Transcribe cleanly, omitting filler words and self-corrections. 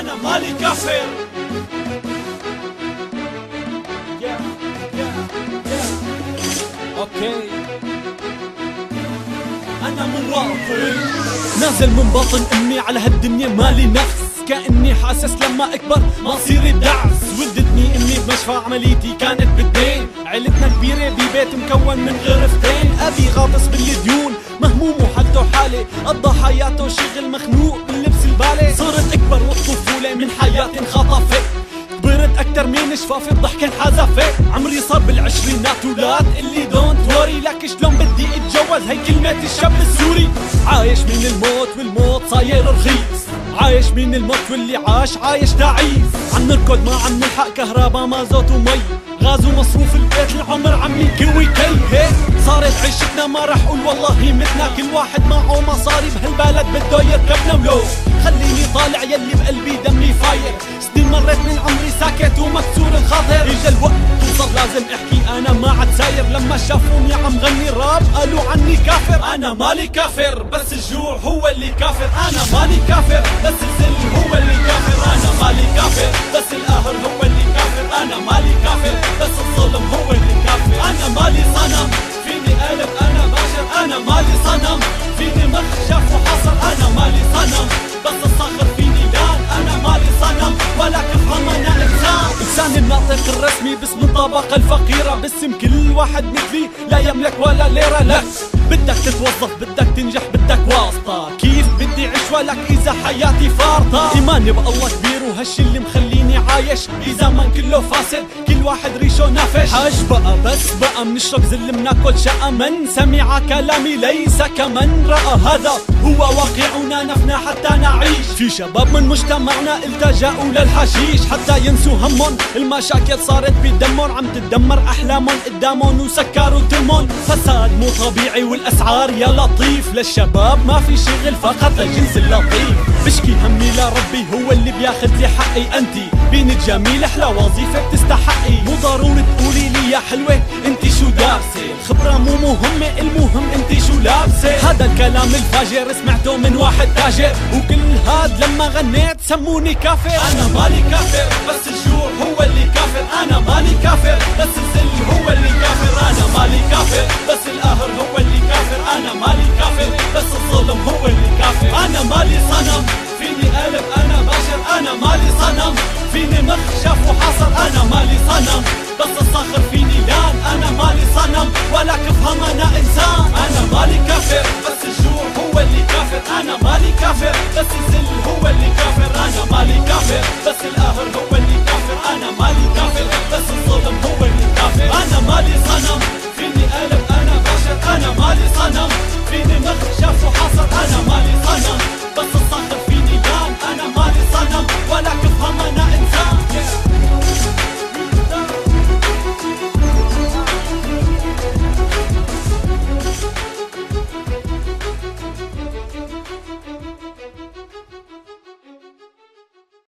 أنا مالي كافر. اوكي أنا مواطن نازل من باطن أمي على هالدنيا مالي نفس، كأني حاسس لما أكبر مصيري دعس. ولدتني أمي بمشفى عمليتي كانت بالدين، عيلتنا كبيرة ببيت مكون من غرفتين. أبي غاطس بالديون مهموم وحالته حالي، قضى حياته شغل مخنوق باللبس البالي. صرت أكبر والطفولة من حياتي انخطفت، كبرت أكتر من شفافي الضحك انحذفت. عمري صار بالعشرينات ولا تقلي دونت وري، لك شلون بدي اتجوز هي كلمة الشاب السوري. عايش من الموت والموت صاير رخيص، عايش من الموت واللي عايش تعيس. عم نركض ما عم نلحق كهرباء مازوت ومي، غاز ومصروف البيت العمر عم يكوي كي. هيك صارت عيشتنا ما رح اقول والله متنا، كل واحد معه مصاري بهالبلد بده يركبنا. ولو خليني طالع يلي بقلبي دمي فاير، سنين مرت من عمري ساكت ومكسور الخاطر. اجا الوقت وصل لازم احكي انا ما عاد ساير، لما شافوني عم غني راب قالوا عني كافر. انا مالي كافر بس الجوع هو اللي كافر، انا مالي كافر بس الذل هو اللي كافر. انا مالي كافر بس القهر هو اللي كافر، انا مالي كافر بس الظلم هو اللي كافر. انا مالي صنم فيني قلب انا بشر، انا مالي صنم فيني مخ شاف وحصر. انا مالي صنم بس الصخر فيني لان، انا مالي صنم ولكن انا انسان الناطق الرسمي باسم الطبقة الفقيرة، باسم كل واحد مثلي لا يملك ولا ليرة. لا بدك تتوظف بدك تنجح بدك واسطة، كيف بدي عيش ولك اذا حياتي فارطة. ايماني بالله كبير وهالشي اللي مخليني عايش بزمن كله فاسد، كل واحد ريشه نافش. حاج بقى بس بقى منشرب زل مناكل شقة، من سمع كلامي ليس كمن رأى، هذا هو واقعنا نفنا حتى نعيش. في شباب من مجتمعنا التجأوا للحشيش حتى ينسوا همهم، المشاكل صارت بدمهم عم تدمر احلامهم قدامهم وسكروا تمهم. فساد مو طبيعي والاسعار يا لطيف، للشباب ما في شغل فقط للجنس اللطيف. بشكي همي لربي هو اللي بياخد لي حقي، انتي بنت جميل احلى وظيفة بتستحقي. مو ضروري تقولي لي يا حلوة انتي شو دارسة، الخبرة مو مهمة المهم انتي شو لابسة. هذا الكلام الفاجر سمعته من واحد تاجر، وكل هاد لما غنيت سموني كافر. انا مالي كافر بس الجوع هو اللي كافر، انا مالي كافر بس الذل هو اللي كافر. انا مالي كافر بس القهر هو اللي كافر، انا مالي كافر بس الظلم هو اللي كافر. انا مالي صنم فيني قلب انا بشر، انا مالي صنم فيني مخ شاف وحصر. انا مالي صنم بس الصخر فيني لان، انا مالي صنم ولك افهم انا انسان. انا مالي كافر بس الجوع هو اللي كافر، انا مالي كافر بس الذل هو اللي كافر. انا مالي كافر بس القهر هو اللي كافر، انا مالي كافر بس الظلم هو اللي كافر. انا مالي صنم فيني قلب انا بشر، انا مالي